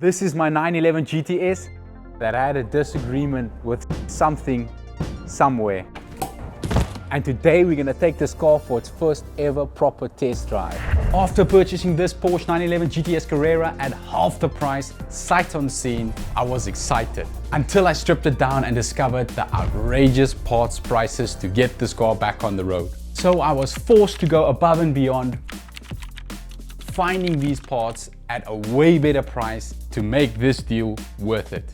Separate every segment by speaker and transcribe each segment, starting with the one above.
Speaker 1: This is my 911 GTS that had a disagreement with something somewhere. And today we're gonna take this car for its first ever proper test drive. After purchasing this Porsche 911 GTS Carrera at half the price, sight unseen, I was excited. Until I stripped it down and discovered the outrageous parts prices to get this car back on the road. So I was forced to go above and beyond, finding these parts at a way better price to make this deal worth it.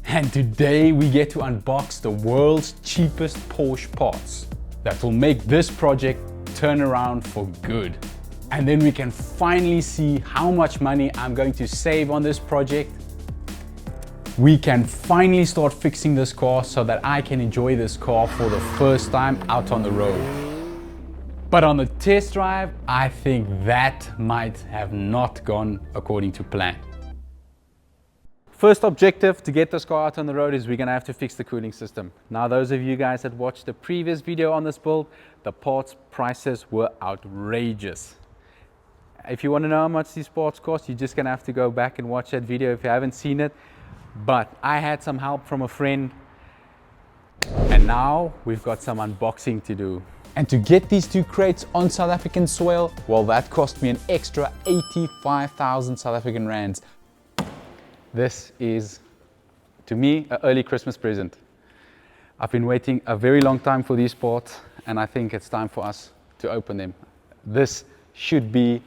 Speaker 1: And today we get to unbox the world's cheapest Porsche parts that will make this project turn around for good. And then we can finally see how much money I'm going to save on this project. We can finally start fixing this car so that I can enjoy this car for the first time out on the road. But on the test drive, I think that might have not gone according to plan. First objective to get this car out on the road is we're gonna have to fix the cooling system. Now, those of you guys that watched the previous video on this build, the parts prices were outrageous. If you wanna know how much these parts cost, you're just gonna have to go back and watch that video if you haven't seen it. But I had some help from a friend, and now we've got some unboxing to do. And to get these two crates on South African soil, well, that cost me an extra 85,000 South African rands. This is, to me, an early Christmas present. I've been waiting a very long time for these parts, and I think it's time for us to open them. This should be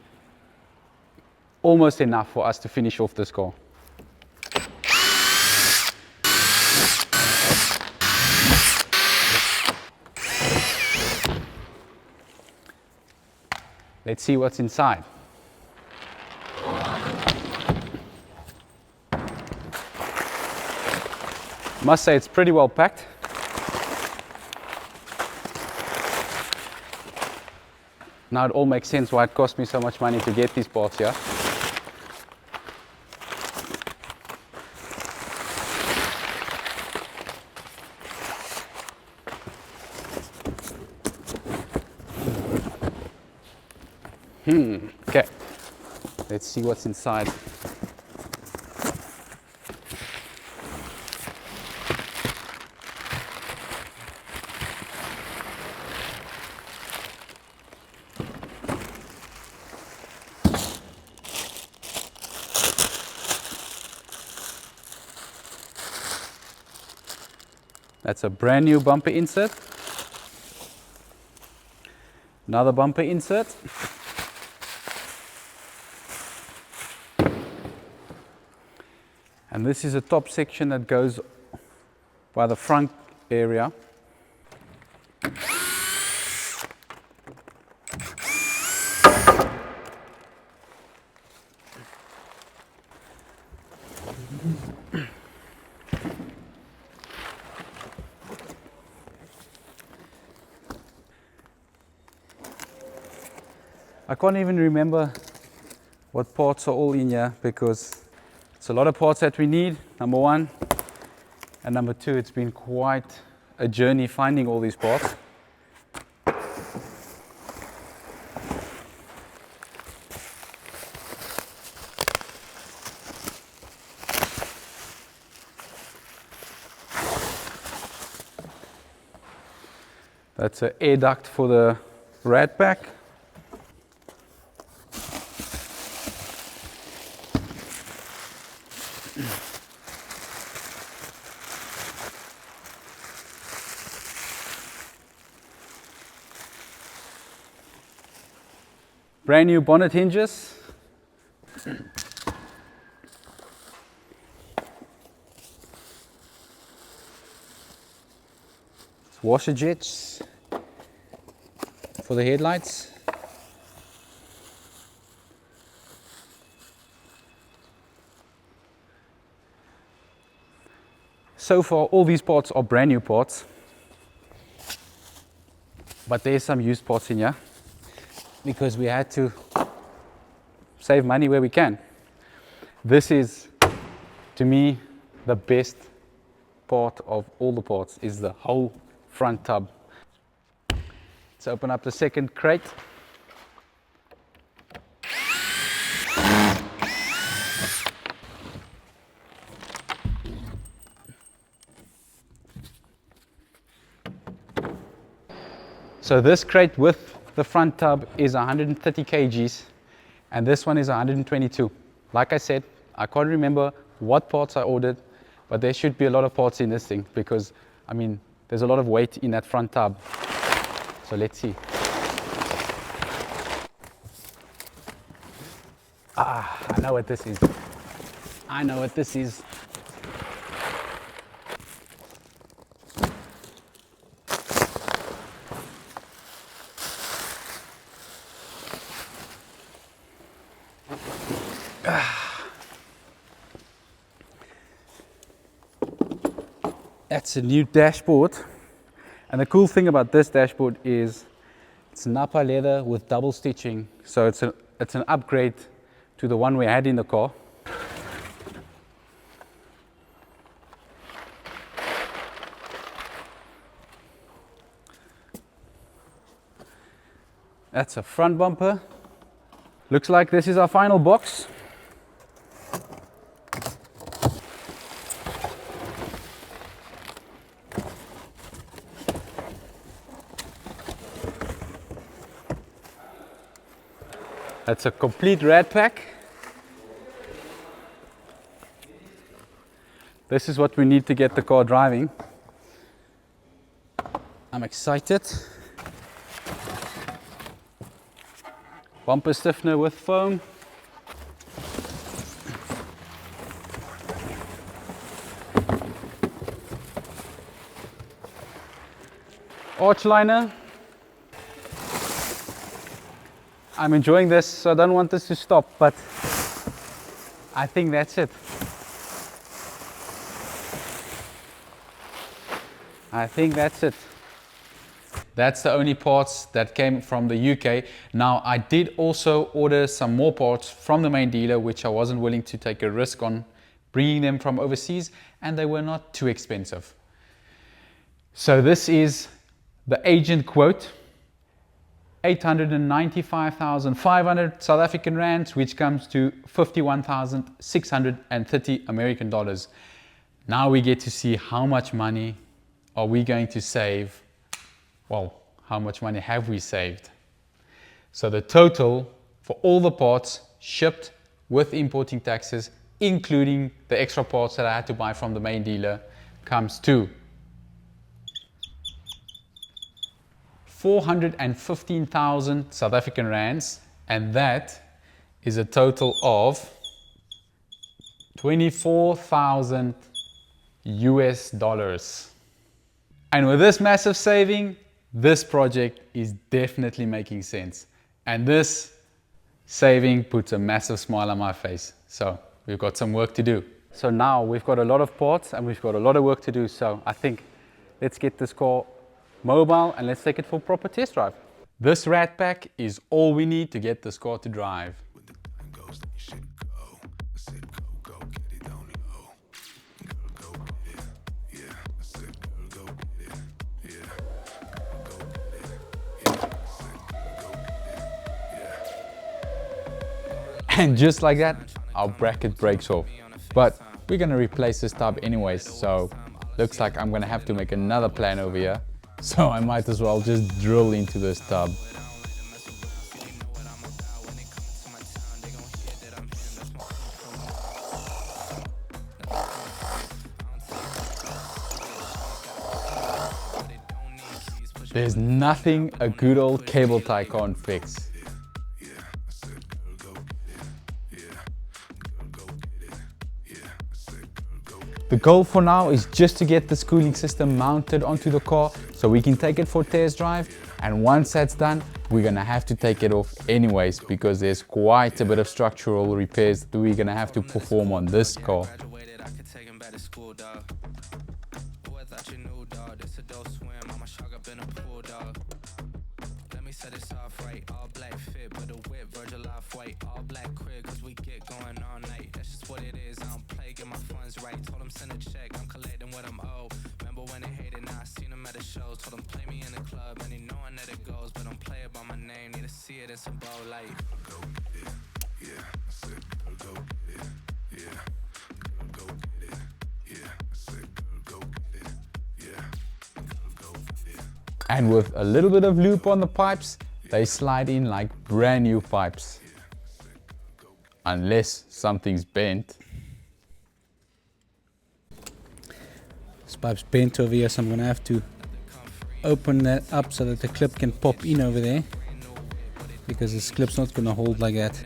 Speaker 1: almost enough for us to finish off this car. Let's see what's inside. Must say it's pretty well packed. Now it all makes sense why it cost me so much money to get these parts here. Okay, let's see what's inside. That's a brand new bumper insert. Another bumper insert. And this is a top section that goes by the front area. I can't even remember what parts are all in here because it's a lot of parts that we need, number one. And number two, it's been quite a journey finding all these parts. That's an air duct for the rad pack. Brand new bonnet hinges. Washer jets for the headlights. So far, all these parts are brand new parts, but there's some used parts in here because we had to save money where we can. This is, to me, the best part of all the parts is the whole front tub. Let's open up the second crate. So this crate with the front tub is 130 kgs and this one is 122. Like I said, I can't remember what parts I ordered, but there should be a lot of parts in this thing because, I mean, there's a lot of weight in that front tub. So let's see. I know what this is. I know what this is. That's a new dashboard, and the cool thing about this dashboard is it's Napa leather with double stitching, so it's an upgrade to the one we had in the car. That's a front bumper. Looks like this is our final box. That's a complete rat pack. This is what we need to get the car driving. I'm excited. Bumper stiffener with foam. Arch liner. I'm enjoying this, so I don't want this to stop, but I think that's it. I think that's it. That's the only parts that came from the UK. Now, I did also order some more parts from the main dealer, which I wasn't willing to take a risk on bringing them from overseas, and they were not too expensive. So this is the agent quote. 895,500 South African rands, which comes to 51,630 American dollars. Now we get to see how much money are we going to save. Well, how much money have we saved? So the total for all the parts shipped with importing taxes, including the extra parts that I had to buy from the main dealer, comes to 415,000 South African rands, and that is a total of 24,000 US dollars. And with this massive saving, this project is definitely making sense. And this saving puts a massive smile on my face. So we've got some work to do. So now we've got a lot of parts and we've got a lot of work to do. So I think let's get this car mobile and let's take it for a proper test drive. This rat pack is all we need to get this car to drive. And just like that, our bracket breaks off. But we're gonna replace this tub anyways, so looks like I'm gonna have to make another plan over here. So I might as well just drill into this tub. There's nothing a good old cable tie can't fix. The goal for now is just to get this cooling system mounted onto the car so we can take it for a test drive, and once that's done, we're gonna have to take it off anyways because there's quite a bit of structural repairs that we're gonna have to perform on this car. And with a little bit of lube on the pipes, they slide in like brand new pipes. Unless something's bent.
Speaker 2: This pipe's bent over here, so I'm gonna have to open that up so that the clip can pop in over there, because this clip's not gonna hold like that.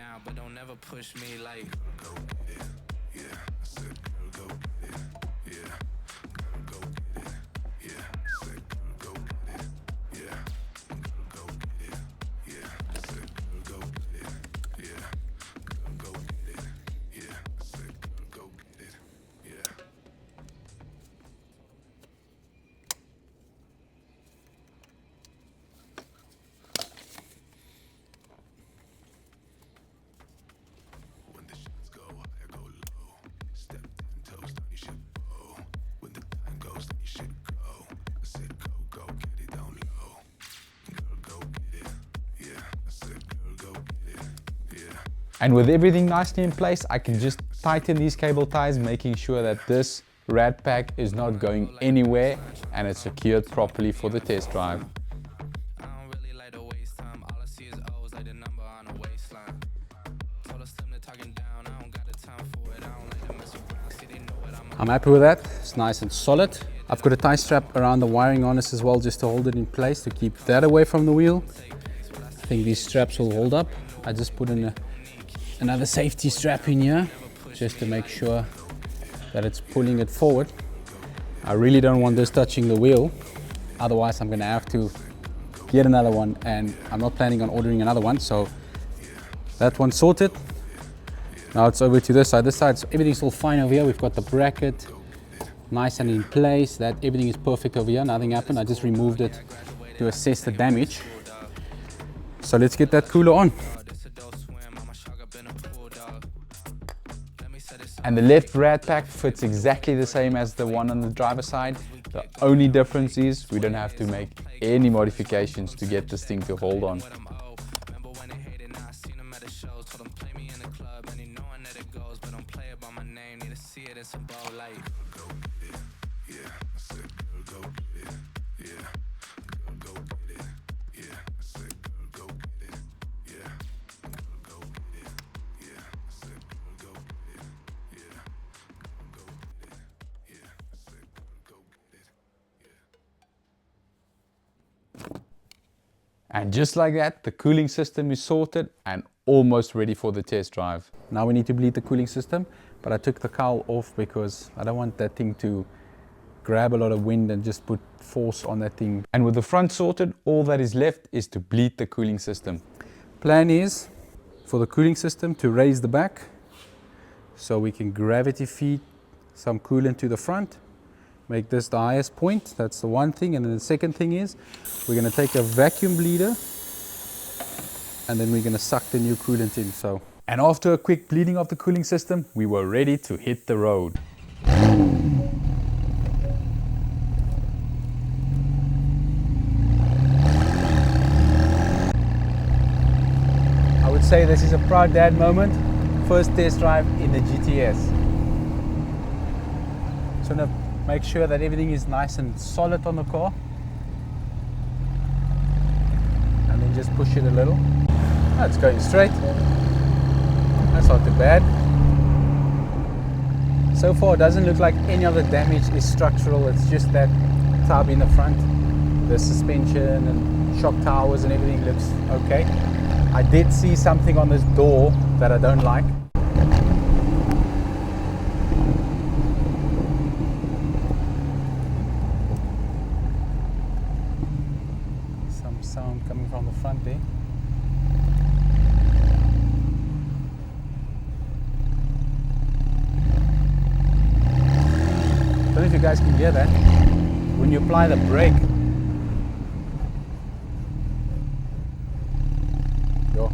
Speaker 1: And with everything nicely in place, I can just tighten these cable ties, making sure that this rad pack is not going anywhere and it's secured properly for the test drive.
Speaker 2: I'm happy with that. It's nice and solid. I've got a tie strap around the wiring harness as well, just to hold it in place, to keep that away from the wheel. I think these straps will hold up. I just put in another safety strap in here, just to make sure that it's pulling it forward. I really don't want this touching the wheel, otherwise I'm gonna have to get another one, and I'm not planning on ordering another one. So that one's sorted. Now it's over to this side. This side, so everything's all fine over here. We've got the bracket nice and in place. That everything is perfect over here. Nothing happened. I just removed it to assess the damage. So let's get that cooler on.
Speaker 1: And the left rad pack fits exactly the same as the one on the driver's side. The only difference is we don't have to make any modifications to get this thing to hold on. And just like that, the cooling system is sorted and almost ready for the test drive.
Speaker 2: Now we need to bleed the cooling system, but I took the cowl off because I don't want that thing to grab a lot of wind and just put force on that thing.
Speaker 1: And with the front sorted, all that is left is to bleed the cooling system.
Speaker 2: Plan is for the cooling system to raise the back so we can gravity feed some coolant to the front. Make this the highest point. That's the one thing. And then the second thing is we're going to take a vacuum bleeder and then we're going to suck the new coolant in. So,
Speaker 1: and after a quick bleeding of the cooling system, we were ready to hit the road.
Speaker 2: I would say this is a proud dad moment. First test drive in the GTS. So now make sure that everything is nice and solid on the car. And then just push it a little. Oh, it's going straight. That's not too bad. So far it doesn't look like any of the damage is structural. It's just that tub in the front. The suspension and shock towers and everything looks okay. I did see something on this door that I don't like. Some sound coming from the front there. I don't know if you guys can hear that. When you apply the brake, what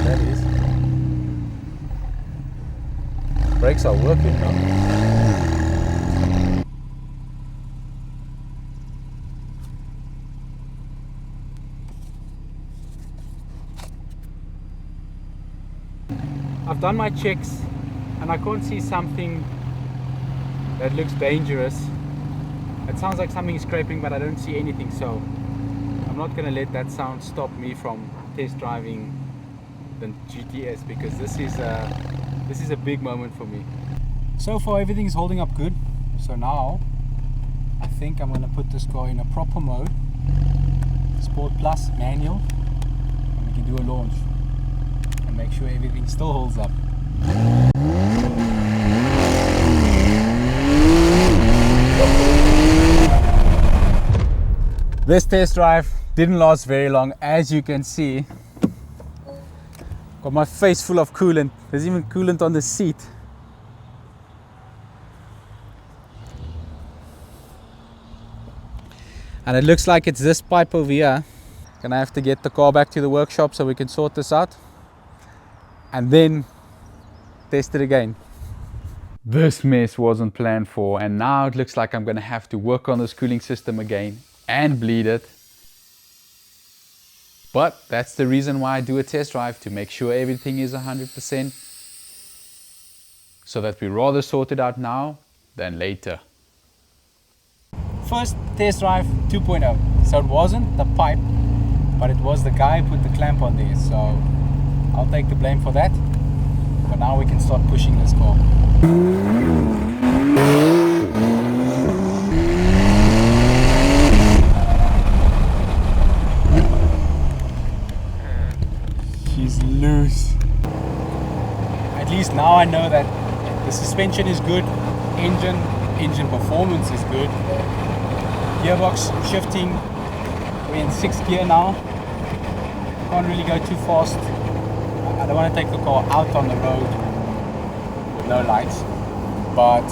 Speaker 2: that is. Brakes are working now. I've done my checks and I can't see something that looks dangerous.
Speaker 1: It sounds like something is scraping, but I don't see anything, so I'm not gonna let that sound stop me from test driving the GTS, because this is a big moment for me. So far everything's holding up good. So now I think I'm gonna put this car in a proper mode, Sport Plus manual, and we can do a launch and make sure everything still holds up. This test drive didn't last very long, as you can see. Got my face full of coolant. There's even coolant on the seat. And it looks like it's this pipe over here. Gonna have to get the car back to the workshop so we can sort this out and then test it again. This mess wasn't planned for, and now it looks like I'm gonna have to work on this cooling system again and bleed it. But that's the reason why I do a test drive, to make sure everything is 100%, so that we rather sort it out now than later. First test drive 2.0. So it wasn't the pipe, but it was the guy who put the clamp on there. So I'll take the blame for that. But now we can start pushing this car. She's loose. At least now I know that the suspension is good, engine performance is good. Gearbox shifting, we're in 6th gear now. Can't really go too fast. I don't want to take the car out on the road with no lights, but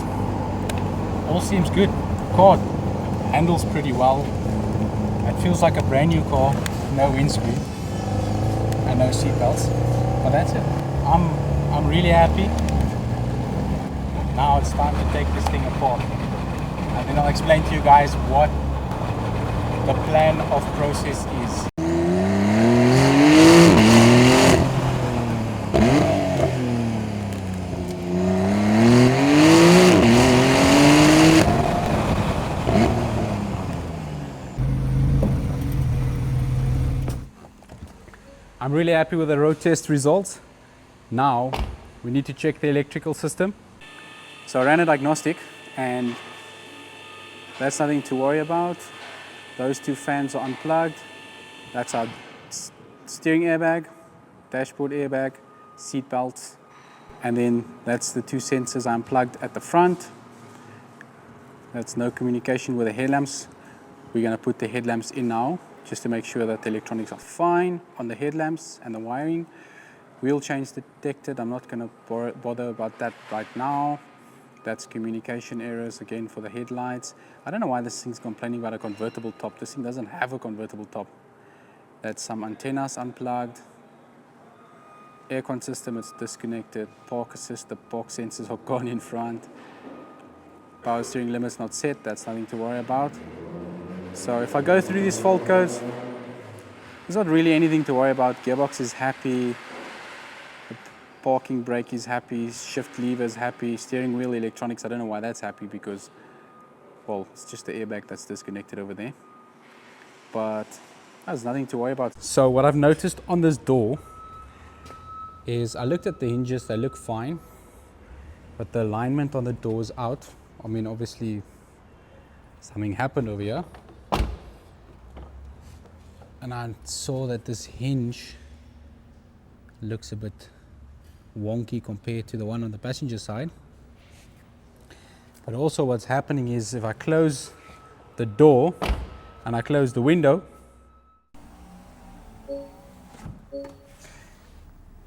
Speaker 1: all seems good. Car handles pretty well. It feels like a brand new car, no windscreen and no seat belts, but that's it. I'm really happy. Now it's time to take this thing apart, and then I'll explain to you guys what the plan of process is. I'm really happy with the road test results. Now we need to check the electrical system. So I ran a diagnostic, and that's nothing to worry about. Those two fans are unplugged. That's our steering airbag, dashboard airbag, seat belts, and then that's the two sensors I unplugged at the front. That's no communication with the headlamps. We're going to put the headlamps in now, just to make sure that the electronics are fine on the headlamps and the wiring. Wheel change detected. I'm not going to bother about that right now. That's communication errors again for the headlights. I don't know why this thing's complaining about a convertible top. This thing doesn't have a convertible top. That's some antennas unplugged. Aircon system, it's disconnected. Park assist, the park sensors are gone in front. Power steering limit's not set. That's nothing to worry about. So if I go through these fault codes, there's not really anything to worry about. Gearbox is happy. Parking brake is happy, shift lever is happy, steering wheel electronics, I don't know why that's happy, because, well, it's just the airbag that's disconnected over there. But there's nothing to worry about. So what I've noticed on this door is I looked at the hinges, they look fine, but the alignment on the door is out. I mean, obviously something happened over here. And I saw that this hinge looks a bit wonky compared to the one on the passenger side. But also what's happening is if I close the door and I close the window,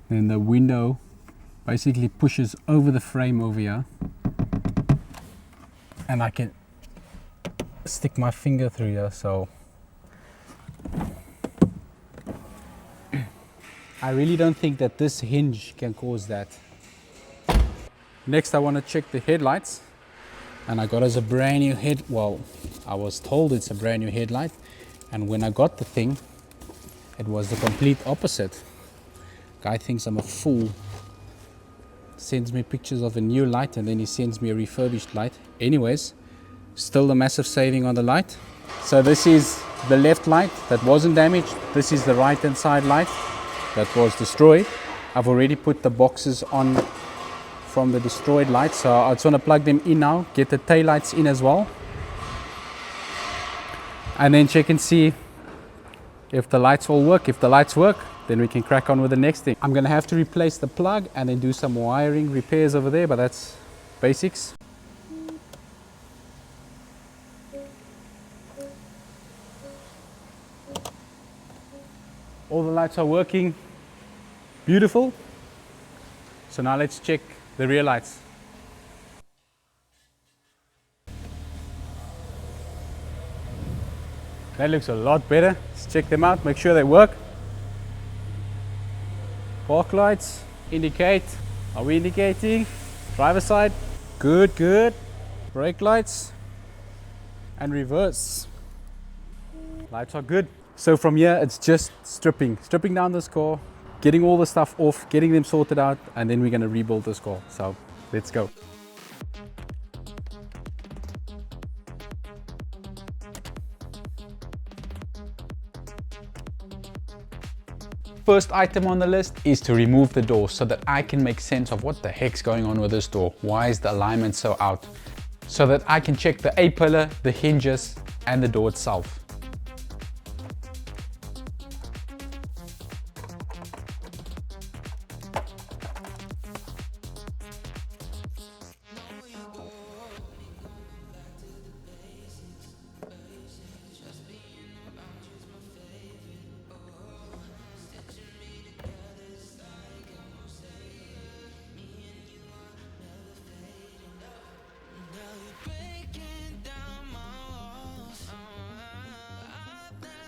Speaker 1: then the window basically pushes over the frame over here, and I can stick my finger through here. So I really don't think that this hinge can cause that. Next, I want to check the headlights, and I got us a brand new well, I was told it's a brand new headlight, and when I got the thing, it was the complete opposite. Guy thinks I'm a fool, sends me pictures of a new light, and then he sends me a refurbished light. Anyways,
Speaker 2: Still a massive saving on the light. So this is the left light that wasn't damaged. This is the right hand side light that was destroyed. I've already put the boxes on from the destroyed lights, so I just want to plug them in now, get the tail lights in as well, and then check and see if the lights all work. If the lights work, then we can crack on with the next thing. I'm going to have to replace the plug and then do some wiring repairs over there, but that's basics. All the lights are working beautiful. So now let's check the rear lights. That looks a lot better. Let's check them out, make sure they work. Park lights indicate. Are we indicating? Driver side. Good, good. Brake lights and reverse. Lights are good. So from here, it's just stripping down this car, getting all the stuff off, getting them sorted out, and then we're going to rebuild this car. So let's go. First item on the list is to remove the door so that I can make sense of what the heck's going on with this door. Why is the alignment so out? So that I can check the A-pillar, the hinges, and the door itself.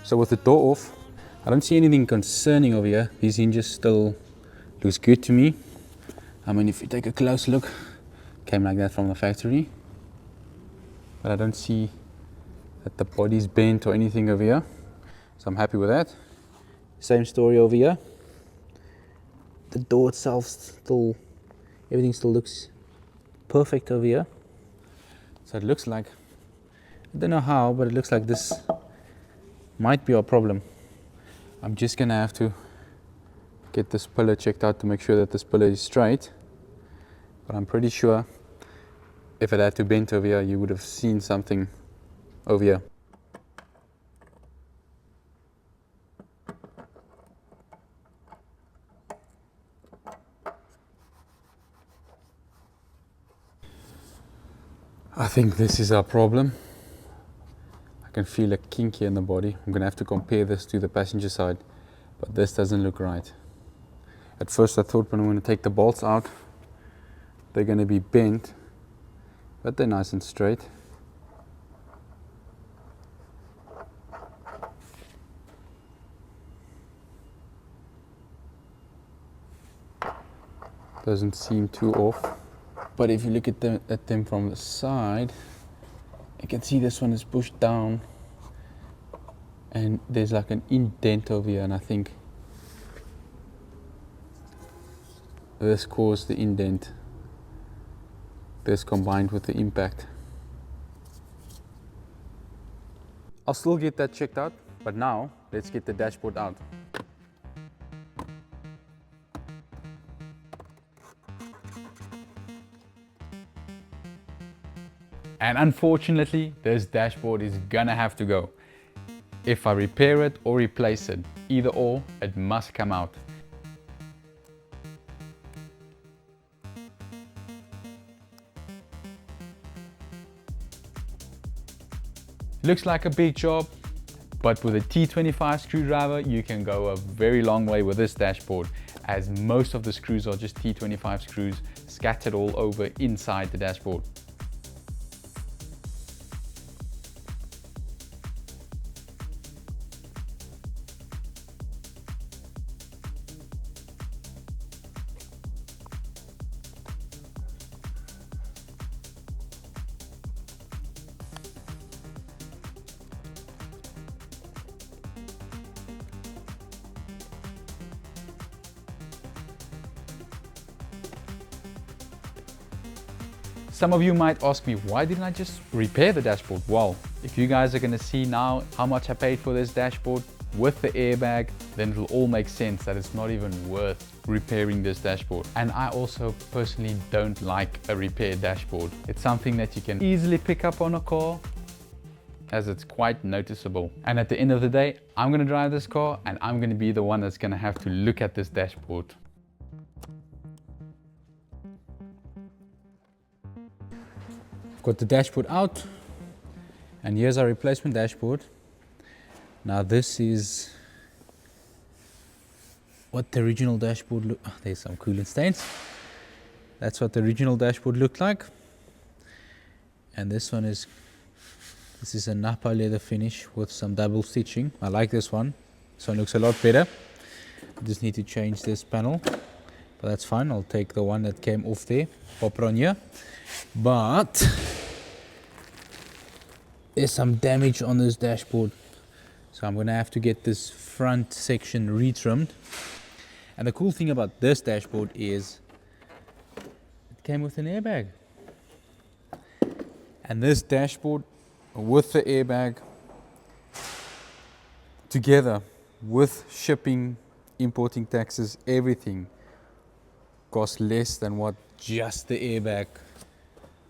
Speaker 2: So with the door off, I don't see anything concerning over here. These hinges still looks good to me. I mean, if you take a close look, came like that from the factory. But I don't see that the body's bent or anything over here. So I'm happy with that. Same story over here. The door itself still, everything still looks perfect over here. So it looks like, I don't know how, but it looks like this might be our problem. I'm just gonna have to get this pillar checked out to make sure that this pillar is straight. But I'm pretty sure if it had to bend over here, you would have seen something over here. I think this is our problem. I can feel a kink here in the body. I'm going to have to compare this to the passenger side, but this doesn't look right. At first I thought when I'm going to take the bolts out, they're going to be bent, but they're nice and straight. Doesn't seem too off, but if you look at them from the side, you can see this one is pushed down and there's like an indent over here, and I think this caused the indent, this combined with the impact. I'll still get that checked out, but now let's get the dashboard out. And unfortunately, this dashboard is gonna have to go. If I repair it or replace it, either or, it must come out. Looks like a big job, but with a T25 screwdriver, you can go a very long way with this dashboard, as most of the screws are just T25 screws scattered all over inside the dashboard.
Speaker 1: Some of you might ask me, why didn't I just repair the dashboard? Well, if you guys are gonna see now how much I paid for this dashboard with the airbag, then it'll all make sense that it's not even worth repairing this dashboard. And I also personally don't like a repaired dashboard. It's something that you can easily pick up on a car, as it's quite noticeable. And at the end of the day, I'm gonna drive this car and I'm gonna be the one that's gonna have to look at this dashboard.
Speaker 2: Got the dashboard out, and here's our replacement dashboard. Now this is what the original dashboard looked. Oh, there's some coolant stains. That's what the original dashboard looked like. And this is a Napa leather finish with some double stitching. I like this one. This one looks a lot better. I just need to change this panel, but that's fine. I'll take the one that came off there, pop it on here. But there's some damage on this dashboard, so I'm gonna have to get this front section retrimmed. And the cool thing about this dashboard is it came with an airbag, and this dashboard with the airbag together with shipping, importing taxes, everything cost less than what just the airbag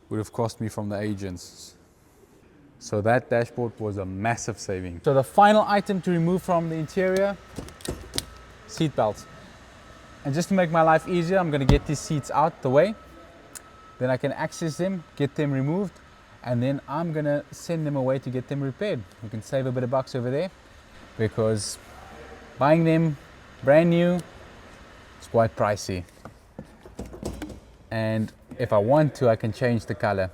Speaker 2: would have cost me from the agents. So that dashboard was a massive saving. So the final item to remove from the interior, seat belts. And just to make my life easier, I'm going to get these seats out the way. Then I can access them, get them removed, and then I'm going to send them away to get them repaired. We can save a bit of bucks over there, because buying them brand new is quite pricey. And if I want to, I can change the color.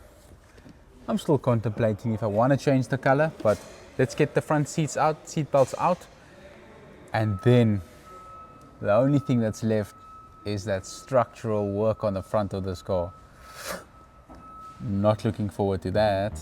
Speaker 2: I'm still contemplating if I want to change the color, but let's get the front seats out, seat belts out, and then the only thing that's left is that structural work on the front of this car. Not looking forward to that.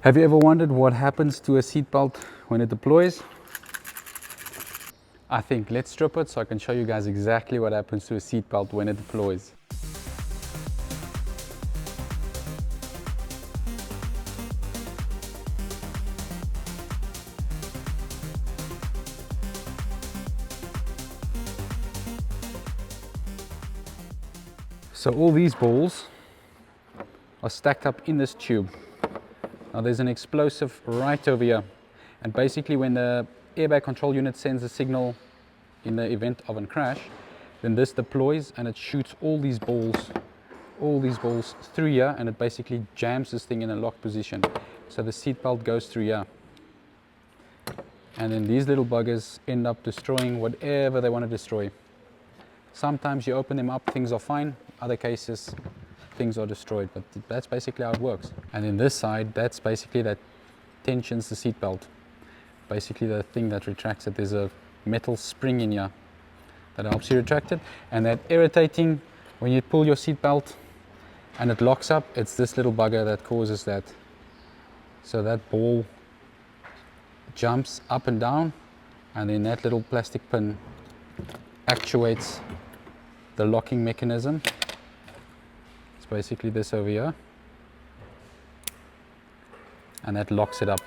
Speaker 2: Have you ever wondered what happens to a seatbelt when it deploys? I think let's strip it so I can show you guys exactly what happens to a seatbelt when it deploys. So all these balls are stacked up in this tube. Now there's an explosive right over here, and basically when the airbag control unit sends a signal in the event of a crash, then this deploys and it shoots all these balls through here, and it basically jams this thing in a locked position. So the seat belt goes through here, and then these little buggers end up destroying whatever they want to destroy. Sometimes you open them up, things are fine. Other cases, things are destroyed, but that's basically how it works. And in this side, that's basically that tensions the seat belt. Basically the thing that retracts it. There's a metal spring in here that helps you retract it. And that irritating, when you pull your seat belt and it locks up, it's this little bugger that causes that. So that ball jumps up and down, and then that little plastic pin actuates the locking mechanism. Basically this over here, and that locks it up.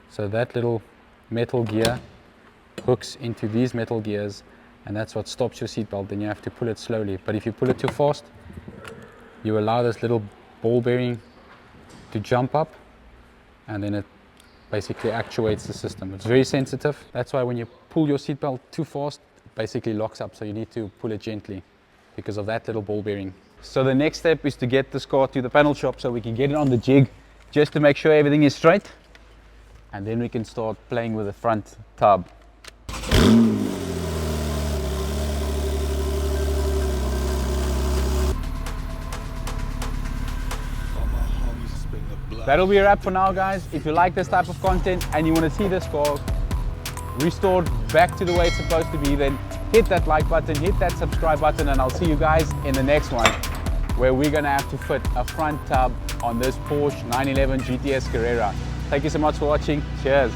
Speaker 2: So that little metal gear hooks into these metal gears, and that's what stops your seatbelt. Then you have to pull it slowly, but if you pull it too fast, you allow this little ball bearing to jump up, and then it basically actuates the system. It's very sensitive. That's why when you pull your seatbelt too fast, it basically locks up, so you need to pull it gently because of that little ball bearing. So the next step is to get this car to the panel shop so we can get it on the jig, just to make sure everything is straight, and then we can start playing with the front tub.
Speaker 1: That'll be a wrap for now, guys. If you like this type of content and you want to see this car restored back to the way it's supposed to be, then hit that like button, hit that subscribe button, and I'll see you guys in the next one, where we're gonna have to fit a front tub on this Porsche 911 GTS Carrera. Thank you so much for watching. Cheers.